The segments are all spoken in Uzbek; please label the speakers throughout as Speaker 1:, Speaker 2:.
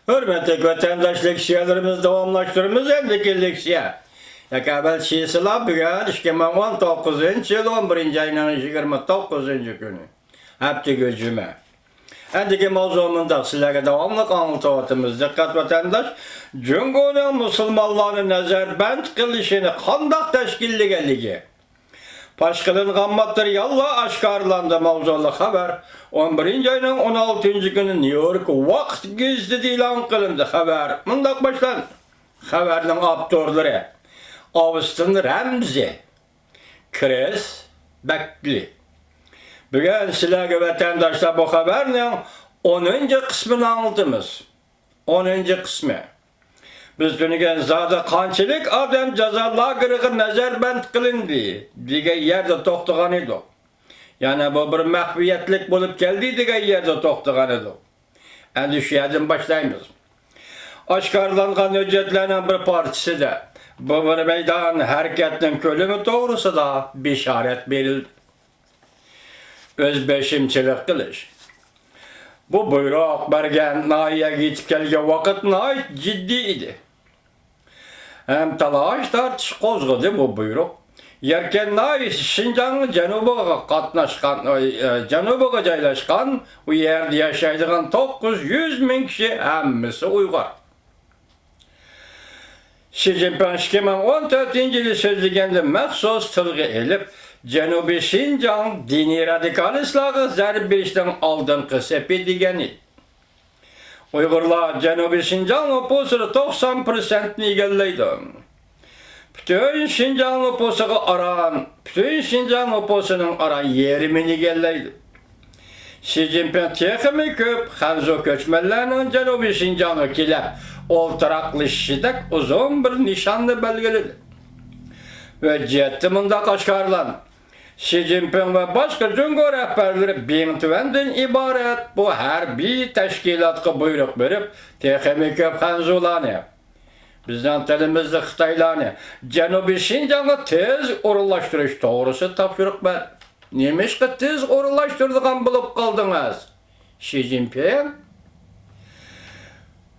Speaker 1: Hürmetli vatandaşlık siyalarımız devamlaştırımız endeki leksiya. Yakabel şiisila bugün 2019 yıl 11. ayının 29. günü. Hepti gücüme. Endiki mavzumunda sizlere devamlı anlatıvatımız. Dikkat vatandaş, Cumhuriyet Müslümanların nazarband kılışını kandak teşkilligeligi. Paşkılın gammattır yalla aşkarlandı mavzulu haber. 11. ayının 16. günü New York vakt gizli ilan kılındı haber. Mundak başlan. Haberinin aptorları. Avustin Ramzi. Chris Bekli. Bugün sizlerge vatandaşlar bu haberinin 10. kısmını anlatımız. 10. kısmı. Biz dünügen zada kançılık adam cazalar kırığı nazarband kılındı. Diye yerde toxtuğan idi. Yani bu bir mahviyetlik bulup geldi diye yerde toxtuğan idi. Endi şu yerden başlayımız. Aşkarlanğan hüccetlerinin bir partisi de bu bir meydan hareketinin kölümü doğrusu da bişaret verildi. Özbeşimçilik kılış. Bu buyruk bergen nahiye gitip gelge vakit nahit ciddi idi. Hem talaş tartış kozgıdı bu buyruk. Yerken nahi Şincan'ın Canubu'ga katnaşkan, Canubu'ga caylaşkan, bu yerde yaşaydığın 900 bin kişi hemmisi Uygur. Xi Jinping 2014 yılı sözlüğünde məxsus tılgı elip, Canubi Şincan dini radikal islahı zərb berişdən aldınqı sepi digəni. Uygurlar Canubi Şincan nüfusunu 90%'ni egelleydi. Bütün Şincan nüfusu'nu aran, bütün Şincan nüfusunun aran yerimini egelleydi. Xi Jinping texmi köp Hanzo köçmellerinin Canubi Şincan'ı kilep, oltaraklaşıdak uzun bir nişanlı belgeledi. Ve cihetti mında kaşkarlan. Xi Jinping ve başka Cumhur rehberleri bin tüvenden ibaret bu her bir teşkilatı buyruk verip texmi köp Hanzo'larını. Bizden telimizde Xitaylarını Canubi Şincan'ı tez orullaştırış doğrusu tapşırık ver. Nemiş ki tez orullaştırdığın bulup kaldınız? Xi Jinping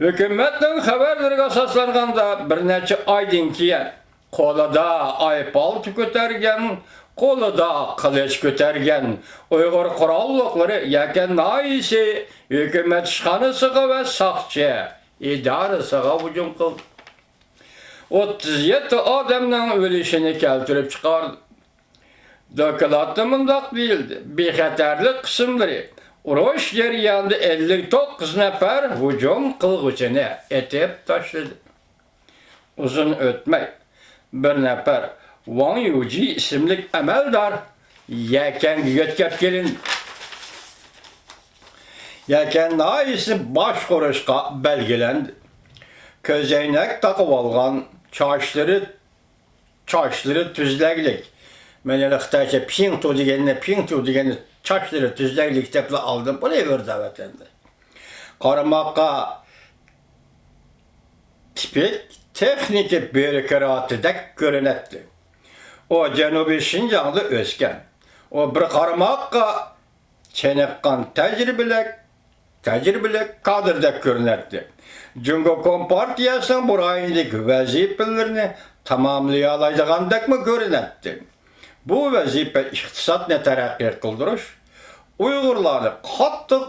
Speaker 1: hükümetin haberleri asaslanğanda bir neçe aydın kiyen kolada aypal tükötergen, kolada kılıç kötergen Uygur kurallıkları yaken naisi hükümet şanısıga ve sakçı idarısıga hücum kıldı. 37 adamdan ölüşünü keltirip çıkardı. Dökülatı mındak değildi. Bir xeterli kısımları. Uruş yeriyanda 59 nefer hücum kılgıcını etip taşıdı. Uzun ötmey bir nefer Wang Yuji isimli emeldar yeken götkep gelin. Yeken naisi baş kuruşka belgelendi. Közeynek takıp algan çaşları tüzleglik. Meneli Xitayca ping tu degeni çaşları tüzleglik teple aldım. Bu ne bir davetlendi. Karamakka tipik tekniki bürokratı da görünetti. O Canubi Şincan'da özgen. O bir karamakka çenekkan tecrübeli kadırda görünetti. Cumhuriyet Kompartiyası'nın burayındaki vazifelerini tamamlayalayacağındak mı görünetti. Bu vazife iktisat ne terakki kıldırış, Uygurlarını kattık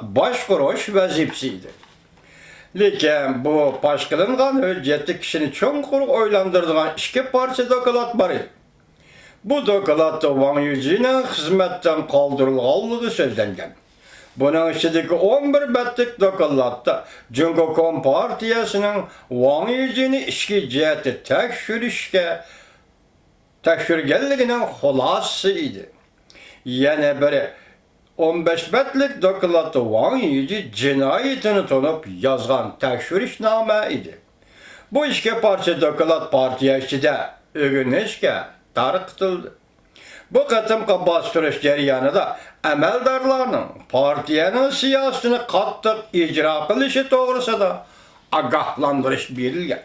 Speaker 1: başkuruş vazifesiydi. Lakin bu başkılınğan hüccetli kişini çonkur oylandırdığın iki parça dokulat var idi. Bu dokulatda Wang Yuji'nin hizmetten kaldırılğanlığı sözlengen. Bunun içindeki 11 betlik dokulatda Cumhuriyet Kompartiyası'nın Wang Yuji'ni işki ciheti tekşürgenliğinin hulasıydı. Yani böyle 15 betlik dokulatda Wang Yuji cinayetini tanıp yazgan tekşürişname idi. Bu iki parça dokulat partiya içinde ögünleşke tarıktıldı. Bu katımkı bastırış jaryanıda emeldarlarının partiyanın siyasını kattık icra kılışı doğrusu da agahlandırış verilgen.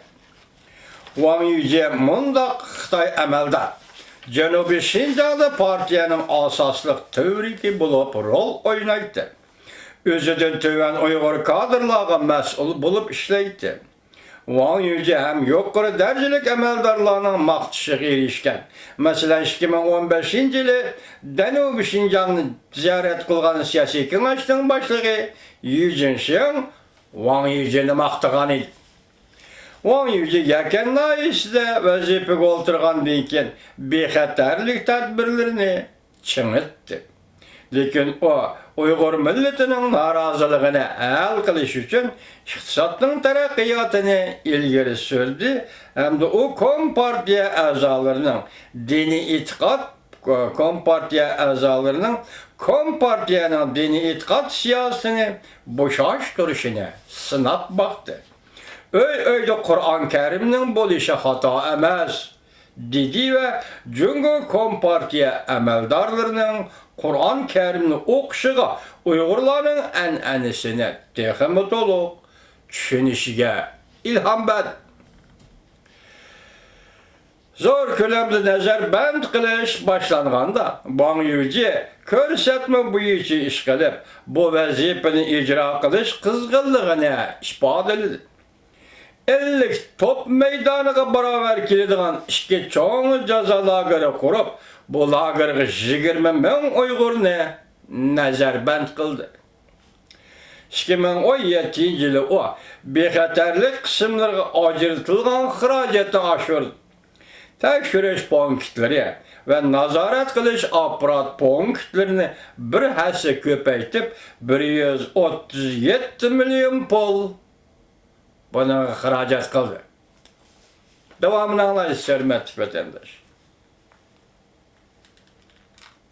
Speaker 1: Wang Yuji mundaq Xitay emeldar Janubiy Şinjan'da partiyanın asaslıq tövriki bulup rol oynaydı. Özüdün töven Uyghur kadrlarga məsul bulup işleydi. Wang Yuji hem yuqori dərəcəlik əməldarlarının maqtışığı erişkən. Məsələn, 2015-ci Janubiy Şinjan'ı ziyaret qılğan siyasi kengaşның başlığı Yu Jinsheng Wang Yuji'ni maqtıgan idi. Wang Yuji yaqin nayisida vazifəyə oturğandan keyin bexatarlik tədbirlərini çiğnətdi. Lekin o Uyghur milletinin narazılığını hal qilish uchun iqtisodning taraqqiyotini ilgari surdi hamda u Kompartiya a'zolarining diniy e'tiqod Kompartiyaning diniy e'tiqod siyosatini bo'shashtirishini sinab baktı. Öyle Kur'an-ı Kerim'nin bo'lishi xato emas dedi ve Jungo Kompartiya əməldarlarının Kur'an-ı Kerim'ni o'qishiga Uyg'urlarning an'anasini texmi to'liq tushunishiga ilhom berdi. Zor ko'lamda nazarband qilish boshlanganda Wang Yuji ko'rsatma bo'yicha ish qilib, bu vazifani ijro qilish qizg'inligini ifodaladi. 50 top maydoniga barobar keladigan ikki cho'ng jazo lageri qurib, bu lagerga 20 ming Uyg'urni nazarband qildi. 2017-yili o bexatarlik qismlariga ajratilgan xarajatni oshirdi. Tekshirish punktlari ve nazorat qilish apparat punktlarini bir hassa ko'paytib 137 million pul buna xarajat qildi. Davomini anglaysiz, hurmatli vatandosh.